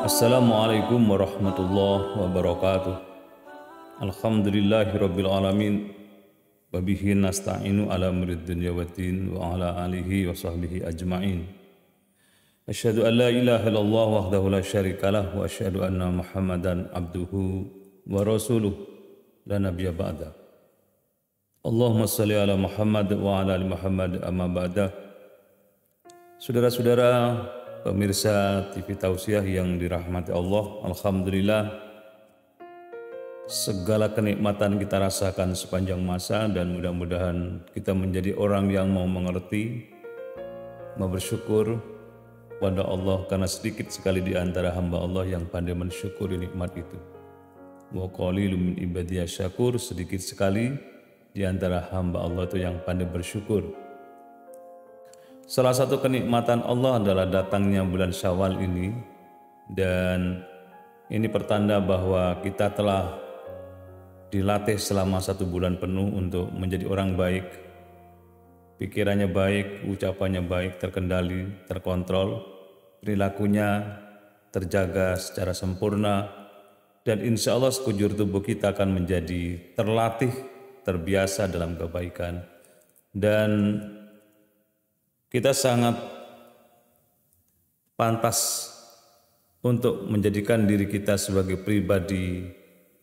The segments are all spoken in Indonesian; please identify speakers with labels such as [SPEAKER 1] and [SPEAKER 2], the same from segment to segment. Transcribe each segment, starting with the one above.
[SPEAKER 1] Assalamualaikum warahmatullahi wabarakatuh. Alhamdulillahirabbil alamin. Wabihi nasta'inu ala amrid dunya waddin wa ala alihi wa sahbihi ajma'in. Asyhadu an la ilaha illallah wahdahu la syarikalah wa asyhadu anna Muhammadan abduhu wa rasuluh la nabiyya ba'da. Allahumma shalli ala Muhammad wa ala ali Muhammad amma ba'da. Saudara-saudara pemirsa TV Tausiah yang dirahmati Allah, alhamdulillah segala kenikmatan kita rasakan sepanjang masa dan mudah-mudahan kita menjadi orang yang mau mengerti, mau bersyukur pada Allah karena sedikit sekali di antara hamba Allah yang pandai mensyukuri nikmat itu. Wa qalilum min ibadiyasy syakur, sedikit sekali di antara hamba Allah itu yang pandai bersyukur. Salah satu kenikmatan Allah adalah datangnya bulan Syawal ini, dan ini pertanda bahwa kita telah dilatih selama 1 bulan penuh untuk menjadi orang baik. Pikirannya baik, ucapannya baik, terkendali, terkontrol, perilakunya terjaga secara sempurna, dan insya Allah sekujur tubuh kita akan menjadi terlatih, terbiasa dalam kebaikan. Dan kita sangat pantas untuk menjadikan diri kita sebagai pribadi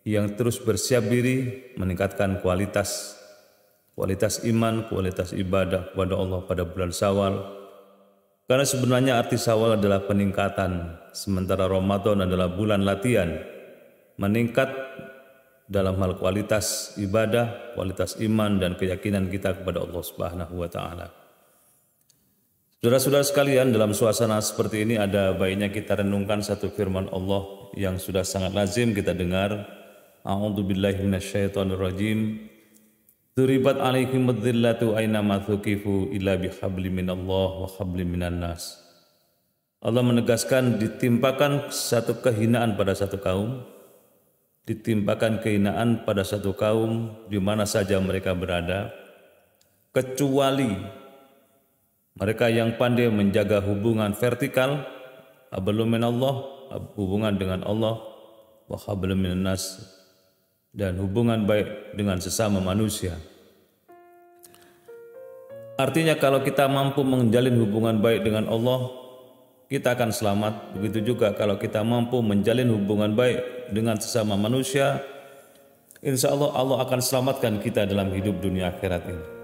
[SPEAKER 1] yang terus bersiap diri meningkatkan kualitas iman, kualitas ibadah kepada Allah pada bulan Syawal. Karena sebenarnya arti Syawal adalah peningkatan, sementara Ramadan adalah bulan latihan, meningkat dalam hal kualitas ibadah, kualitas iman dan keyakinan kita kepada Allah Subhanahu wa taala. Saudara-saudara sekalian, dalam suasana seperti ini ada baiknya kita renungkan satu firman Allah yang sudah sangat lazim kita dengar. A'udzubillahi minasyaitonirrajim. Duribat alaikumud dhillatu aina ma thuqifu illa bihablim minallah wa hablim minan nas. Allah menegaskan ditimpakan satu kehinaan pada satu kaum, ditimpakan kehinaan pada satu kaum di mana saja mereka berada, kecuali mereka yang pandai menjaga hubungan vertikal, hablum minallah, hubungan dengan Allah, wa hablum minan nas, dan hubungan baik dengan sesama manusia. Artinya kalau kita mampu menjalin hubungan baik dengan Allah, kita akan selamat. Begitu juga kalau kita mampu menjalin hubungan baik dengan sesama manusia, insya Allah Allah akan selamatkan kita dalam hidup dunia akhirat ini.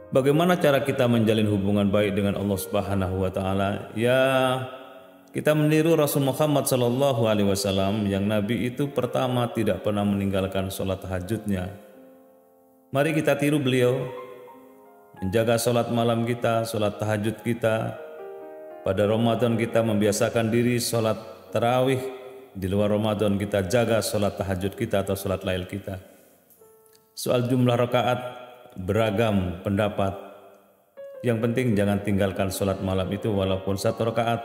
[SPEAKER 1] Bagaimana cara kita menjalin hubungan baik dengan Allah Subhanahu wa taala? Ya, kita meniru Rasul Muhammad sallallahu alaihi wasallam yang Nabi itu pertama tidak pernah meninggalkan sholat tahajudnya. Mari kita tiru beliau, menjaga sholat malam kita, sholat tahajud kita. Pada Ramadan kita membiasakan diri sholat tarawih, di luar Ramadan kita jaga sholat tahajud kita atau sholat lail kita. Soal jumlah rakaat beragam pendapat. Yang penting jangan tinggalkan sholat malam itu walaupun 1 rakaat,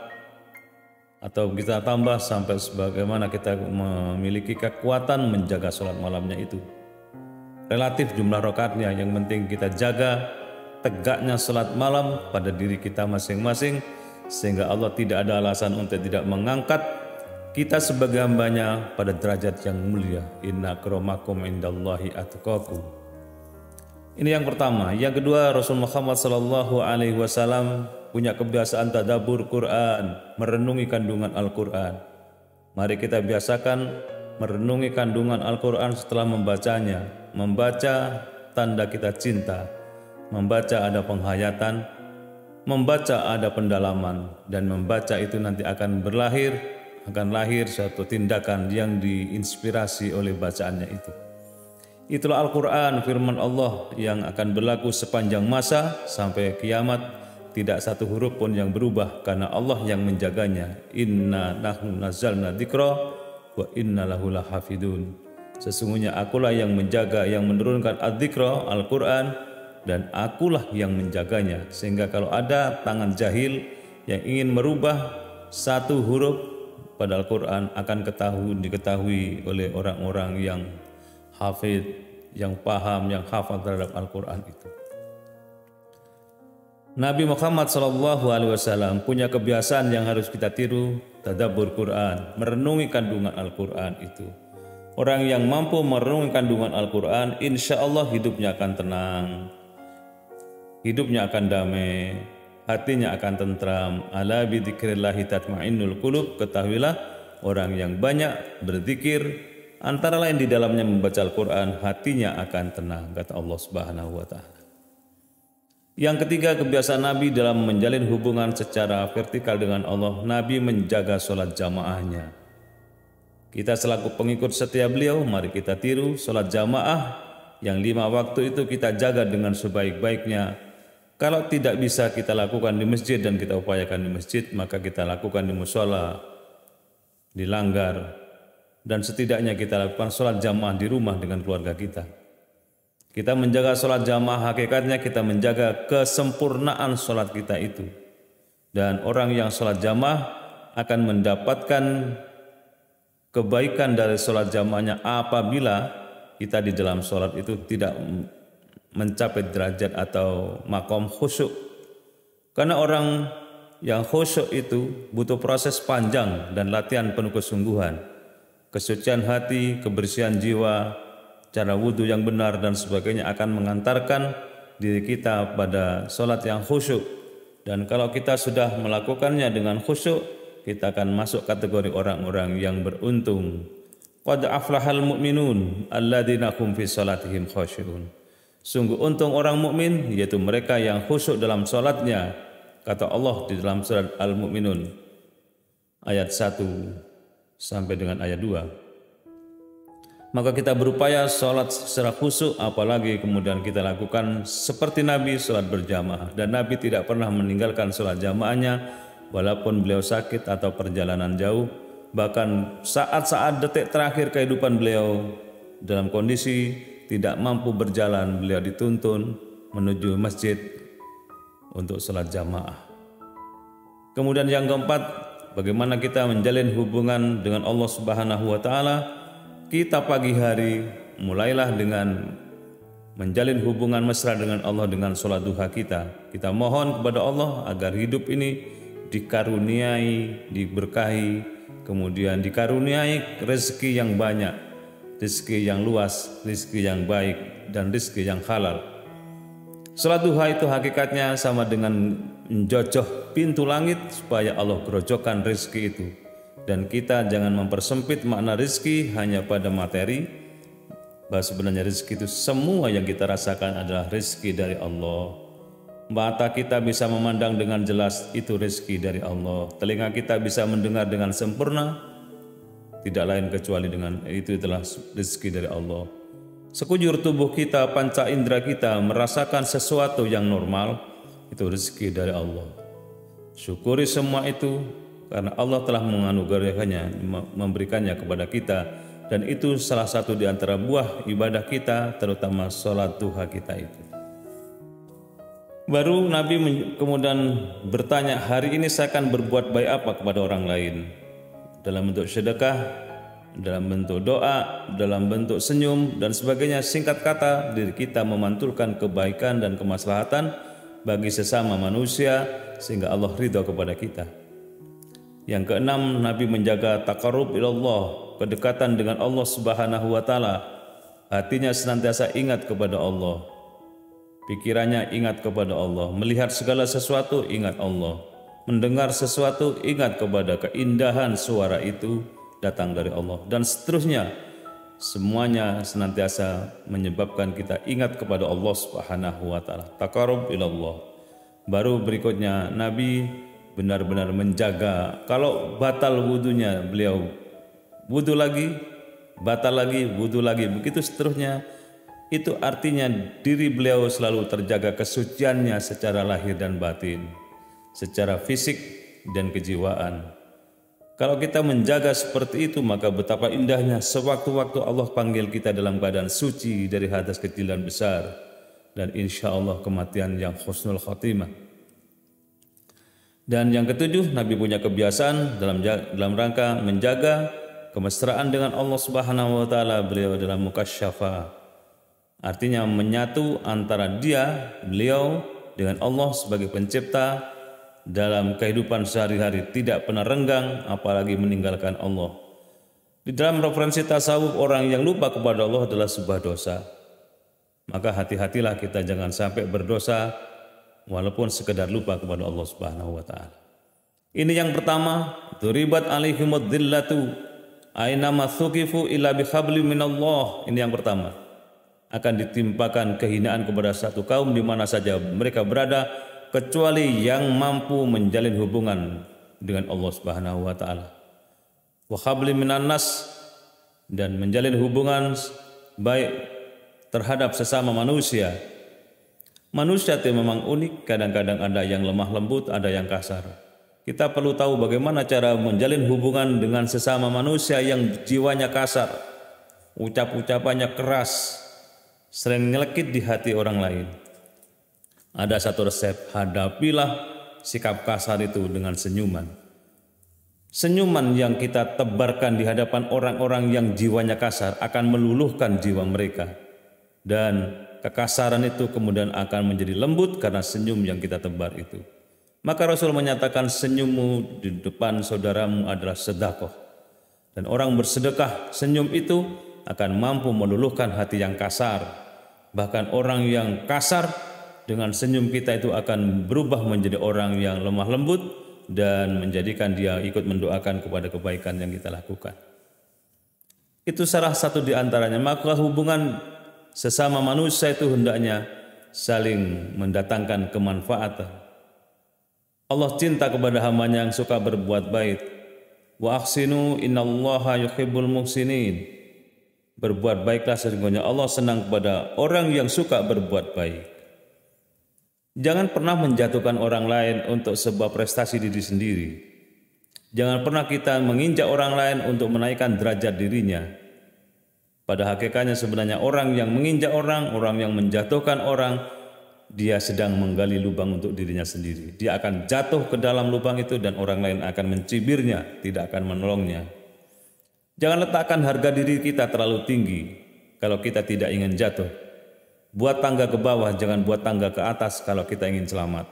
[SPEAKER 1] atau kita tambah sampai sebagaimana kita memiliki kekuatan menjaga sholat malamnya itu. Relatif jumlah rakaatnya, yang penting kita jaga tegaknya sholat malam pada diri kita masing-masing, sehingga Allah tidak ada alasan untuk tidak mengangkat kita sebagai hambanya pada derajat yang mulia. Inna akramakum indallahi atqakum. Ini yang pertama. Yang kedua, Rasul Muhammad sallallahu alaihi wasallam punya kebiasaan tadabbur Quran, merenungi kandungan Al-Quran. Mari kita biasakan merenungi kandungan Al-Quran setelah membacanya. Membaca tanda kita cinta, membaca ada penghayatan, membaca ada pendalaman, dan membaca itu nanti akan lahir suatu tindakan yang diinspirasi oleh bacaannya itu. Itulah Al-Quran, firman Allah yang akan berlaku sepanjang masa sampai kiamat. Tidak satu huruf pun yang berubah karena Allah yang menjaganya. Inna nahnu nazzalna dzikra wa inna lahu lahafidun. Sesungguhnya akulah yang menjaga, yang menurunkan adzikra, Al-Quran, dan akulah yang menjaganya. Sehingga kalau ada tangan jahil yang ingin merubah satu huruf pada Al-Quran akan diketahui oleh orang-orang yang hafid, yang paham, yang hafal terhadap Al-Quran itu. Nabi Muhammad SAW punya kebiasaan yang harus kita tiru, tadabbur Quran, merenungi kandungan Al-Quran itu. Orang yang mampu merenungi kandungan Al-Quran, insya Allah hidupnya akan tenang, hidupnya akan damai, hatinya akan tentram. Ala bidzikrillahi tatmainnul qulub. Ketahuilah, orang yang banyak berzikir, antara lain di dalamnya membaca Al-Quran, hatinya akan tenang, kata Allah Subhanahu wa Ta'ala. Yang ketiga, kebiasaan Nabi dalam menjalin hubungan secara vertikal dengan Allah, Nabi menjaga sholat jamaahnya. Kita selaku pengikut setia beliau, mari kita tiru sholat jamaah yang 5 waktu itu kita jaga dengan sebaik-baiknya. Kalau tidak bisa kita lakukan di masjid dan kita upayakan di masjid, maka kita lakukan di mushola, di langgar, dan setidaknya kita lakukan sholat jamaah di rumah dengan keluarga kita. Kita menjaga sholat jamaah, hakikatnya kita menjaga kesempurnaan sholat kita itu. Dan orang yang sholat jamaah akan mendapatkan kebaikan dari sholat jamaahnya apabila kita di dalam sholat itu tidak mencapai derajat atau makom khusyuk. Karena orang yang khusyuk itu butuh proses panjang dan latihan penuh kesungguhan. Kesucian hati, kebersihan jiwa, cara wudhu yang benar dan sebagainya akan mengantarkan diri kita pada sholat yang khusyuk. Dan kalau kita sudah melakukannya dengan khusyuk, kita akan masuk kategori orang-orang yang beruntung. Qad aflahal mu'minun alladzina hum fi sholatihim khashi'un. Sungguh untung orang mukmin, yaitu mereka yang khusyuk dalam sholatnya, kata Allah di dalam surat Al-Mu'minun ayat 1 sampai dengan ayat 2. Maka kita berupaya sholat secara khusyuk, apalagi kemudian kita lakukan seperti Nabi, sholat berjamaah. Dan Nabi tidak pernah meninggalkan sholat jamaahnya walaupun beliau sakit atau perjalanan jauh. Bahkan saat-saat detik terakhir kehidupan beliau dalam kondisi tidak mampu berjalan, beliau dituntun menuju masjid untuk sholat jamaah. Kemudian yang keempat, bagaimana kita menjalin hubungan dengan Allah Subhanahu wa Ta'ala. Kita pagi hari mulailah dengan menjalin hubungan mesra dengan Allah dengan sholat duha kita. Kita mohon kepada Allah agar hidup ini dikaruniai, diberkahi, kemudian dikaruniai rezeki yang banyak, rezeki yang luas, rezeki yang baik, dan rezeki yang halal. Sholat duha itu hakikatnya sama dengan menjojoh pintu langit supaya Allah gerojokkan rezeki itu. Dan kita jangan mempersempit makna rezeki hanya pada materi, bahwa sebenarnya rezeki itu semua yang kita rasakan adalah rezeki dari Allah. Mata kita bisa memandang dengan jelas, itu rezeki dari Allah. Telinga kita bisa mendengar dengan sempurna, tidak lain kecuali dengan itu adalah rezeki dari Allah. Sekujur tubuh kita, panca indera kita merasakan sesuatu yang normal, itu rezeki dari Allah. Syukuri semua itu, karena Allah telah menganugerahkannya, memberikannya kepada kita, dan itu salah satu di antara buah ibadah kita, terutama sholat duha kita itu. Baru Nabi kemudian bertanya, hari ini saya akan berbuat baik apa kepada orang lain? Dalam bentuk sedekah, dalam bentuk doa, dalam bentuk senyum, dan sebagainya. Singkat kata, diri kita memantulkan kebaikan dan kemaslahatan bagi sesama manusia, sehingga Allah ridha kepada kita. Yang keenam, Nabi menjaga taqarrub ilallah, kedekatan dengan Allah Subhanahu wa Ta'ala. Hatinya senantiasa ingat kepada Allah, pikirannya ingat kepada Allah, melihat segala sesuatu ingat Allah, mendengar sesuatu ingat kepada keindahan suara itu datang dari Allah, dan seterusnya. Semuanya senantiasa menyebabkan kita ingat kepada Allah Subhanahu wa Ta'ala. Taqarrub ilallah. Baru berikutnya Nabi benar-benar menjaga, kalau batal wudunya beliau wudu lagi, batal lagi, wudu lagi, begitu seterusnya. Itu artinya diri beliau selalu terjaga kesuciannya secara lahir dan batin, secara fisik dan kejiwaan. Kalau kita menjaga seperti itu, maka betapa indahnya sewaktu-waktu Allah panggil kita dalam keadaan suci dari hadas kecil dan besar, dan insya Allah kematian yang husnul khatimah. Dan yang ketujuh, Nabi punya kebiasaan dalam rangka menjaga kemesraan dengan Allah Subhanahu wa Ta'ala. Beliau dalam mukasyafah, artinya menyatu antara beliau dengan Allah sebagai pencipta dalam kehidupan sehari-hari, tidak pernah renggang apalagi meninggalkan Allah. Di dalam referensi tasawuf, orang yang lupa kepada Allah adalah sebuah dosa. Maka hati-hatilah kita jangan sampai berdosa walaupun sekedar lupa kepada Allah Subhanahu wa taala. Ini yang pertama, duribat alaihimud dhillatu aina mathuqifu illa bihabli minallah. Ini yang pertama. Akan ditimpakan kehinaan kepada satu kaum di mana saja mereka berada kecuali yang mampu menjalin hubungan dengan Allah Subhanahu wa taala. Wa habli minan nas, dan menjalin hubungan baik terhadap sesama manusia. Manusia itu memang unik, kadang-kadang ada yang lemah lembut, ada yang kasar. Kita perlu tahu bagaimana cara menjalin hubungan dengan sesama manusia yang jiwanya kasar, ucap-ucapannya keras, sering nyelekit di hati orang lain. Ada satu resep, hadapilah sikap kasar itu dengan senyuman. Senyuman yang kita tebarkan di hadapan orang-orang yang jiwanya kasar akan meluluhkan jiwa mereka. Dan kekasaran itu kemudian akan menjadi lembut karena senyum yang kita tebar itu. Maka Rasul menyatakan senyummu di depan saudaramu adalah sedekah. Dan orang bersedekah, senyum itu akan mampu meluluhkan hati yang kasar. Bahkan orang yang kasar dengan senyum kita itu akan berubah menjadi orang yang lemah lembut dan menjadikan dia ikut mendoakan kepada kebaikan yang kita lakukan. Itu salah satu di antaranya. Maka hubungan sesama manusia itu hendaknya saling mendatangkan kemanfaatan. Allah cinta kepada hambanya yang suka berbuat baik. Wa ahsinu innallaha yuhibbul muhsinin. Berbuat baiklah, sesungguhnya Allah senang kepada orang yang suka berbuat baik. Jangan pernah menjatuhkan orang lain untuk sebuah prestasi diri sendiri. Jangan pernah kita menginjak orang lain untuk menaikkan derajat dirinya. Pada hakikatnya sebenarnya orang yang menginjak orang yang menjatuhkan orang, dia sedang menggali lubang untuk dirinya sendiri. Dia akan jatuh ke dalam lubang itu dan orang lain akan mencibirnya, tidak akan menolongnya. Jangan letakkan harga diri kita terlalu tinggi kalau kita tidak ingin jatuh. Buat tangga ke bawah, jangan buat tangga ke atas kalau kita ingin selamat.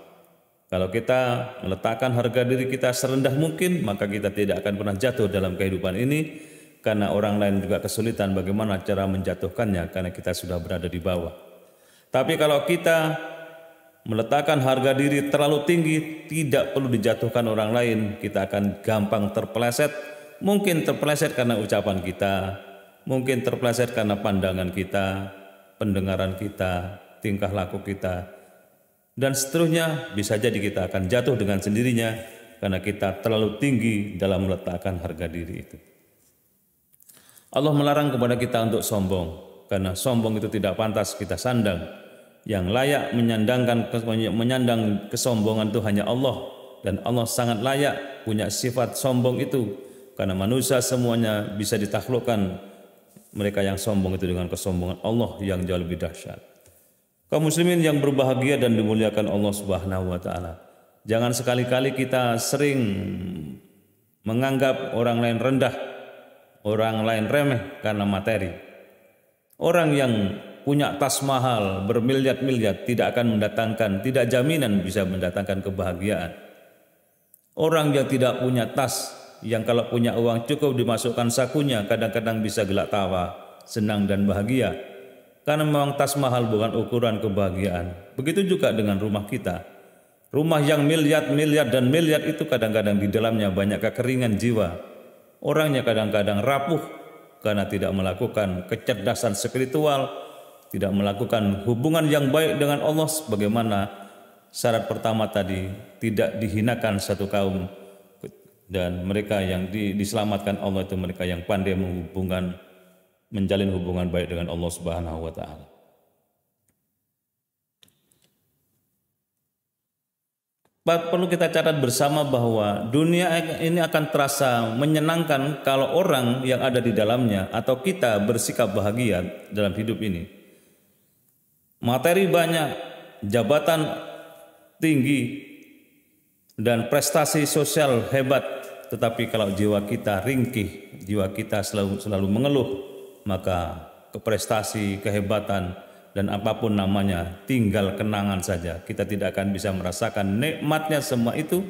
[SPEAKER 1] Kalau kita meletakkan harga diri kita serendah mungkin, maka kita tidak akan pernah jatuh dalam kehidupan ini, karena orang lain juga kesulitan bagaimana cara menjatuhkannya karena kita sudah berada di bawah. Tapi kalau kita meletakkan harga diri terlalu tinggi, tidak perlu dijatuhkan orang lain, kita akan gampang terpeleset. Mungkin terpeleset karena ucapan kita, mungkin terpeleset karena pandangan kita, pendengaran kita, tingkah laku kita, dan seterusnya. Bisa jadi kita akan jatuh dengan sendirinya karena kita terlalu tinggi dalam meletakkan harga diri itu. Allah melarang kepada kita untuk sombong, karena sombong itu tidak pantas kita sandang. Yang layak menyandang kesombongan itu hanya Allah, dan Allah sangat layak punya sifat sombong itu, karena manusia semuanya bisa ditaklukkan mereka yang sombong itu dengan kesombongan Allah yang jauh lebih dahsyat. Kaum muslimin yang berbahagia dan dimuliakan Allah Subhanahu wa taala, jangan sekali-kali kita sering menganggap orang lain rendah, orang lain remeh karena materi. Orang yang punya tas mahal bermiliar-miliar tidak akan mendatangkan, tidak jaminan bisa mendatangkan kebahagiaan. Orang yang tidak punya tas, yang kalau punya uang cukup dimasukkan sakunya, kadang-kadang bisa gelak tawa, senang dan bahagia. Karena memang tas mahal bukan ukuran kebahagiaan. Begitu juga dengan rumah kita. Rumah yang miliar dan miliar itu kadang-kadang di dalamnya banyak kekeringan jiwa. Orangnya kadang-kadang rapuh karena tidak melakukan kecerdasan spiritual, tidak melakukan hubungan yang baik dengan Allah. Sebagaimana syarat pertama tadi, tidak dihinakan satu kaum. Dan mereka yang diselamatkan Allah itu mereka yang pandai menjalin hubungan baik dengan Allah Subhanahu wa taala. Perlu kita catat bersama bahwa dunia ini akan terasa menyenangkan kalau orang yang ada di dalamnya atau kita bersikap bahagia dalam hidup ini. Materi banyak, jabatan tinggi, dan prestasi sosial hebat. Tetapi kalau jiwa kita ringkih, jiwa kita selalu mengeluh, maka prestasi, kehebatan, dan apapun namanya, tinggal kenangan saja. Kita tidak akan bisa merasakan nikmatnya semua itu.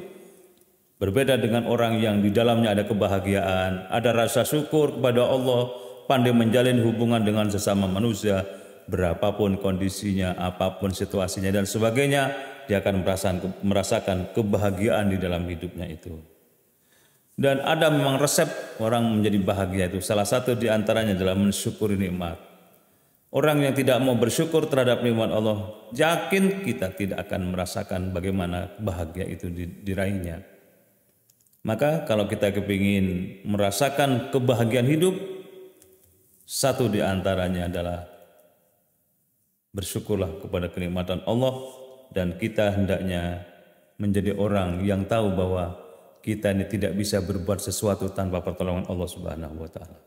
[SPEAKER 1] Berbeda dengan orang yang di dalamnya ada kebahagiaan, ada rasa syukur kepada Allah, pandai menjalin hubungan dengan sesama manusia, berapapun kondisinya, apapun situasinya dan sebagainya, dia akan merasakan kebahagiaan di dalam hidupnya itu. Dan ada memang resep orang menjadi bahagia itu. Salah satu di antaranya adalah mensyukuri nikmat. Orang yang tidak mau bersyukur terhadap nikmat Allah, yakin kita tidak akan merasakan bagaimana bahagia itu diraihnya. Maka kalau kita kepingin merasakan kebahagiaan hidup, satu di antaranya adalah bersyukurlah kepada kenikmatan Allah, dan kita hendaknya menjadi orang yang tahu bahwa kita ini tidak bisa berbuat sesuatu tanpa pertolongan Allah Subhanahu wa taala.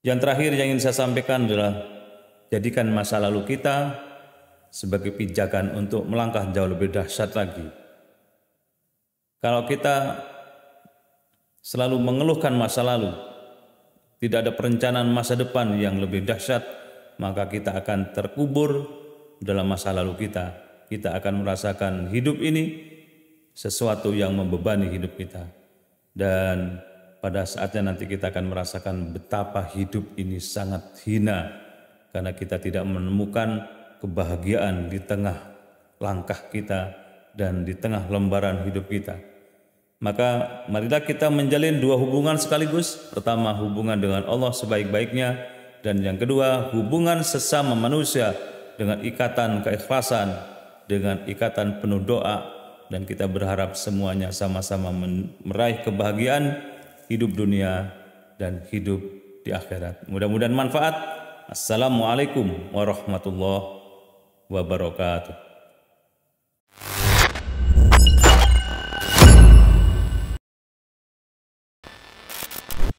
[SPEAKER 1] Yang terakhir yang ingin saya sampaikan adalah jadikan masa lalu kita sebagai pijakan untuk melangkah jauh lebih dahsyat lagi. Kalau kita selalu mengeluhkan masa lalu, tidak ada perencanaan masa depan yang lebih dahsyat, maka kita akan terkubur dalam masa lalu kita. Kita akan merasakan hidup ini sesuatu yang membebani hidup kita. Dan pada saatnya nanti kita akan merasakan betapa hidup ini sangat hina, karena kita tidak menemukan kebahagiaan di tengah langkah kita dan di tengah lembaran hidup kita. Maka marilah kita menjalin dua hubungan sekaligus. Pertama, hubungan dengan Allah sebaik-baiknya, dan yang kedua, hubungan sesama manusia dengan ikatan keikhlasan, dengan ikatan penuh doa, dan kita berharap semuanya sama-sama meraih kebahagiaan hidup dunia dan hidup di akhirat. Mudah-mudahan manfaat. Assalamualaikum warahmatullahi wabarakatuh.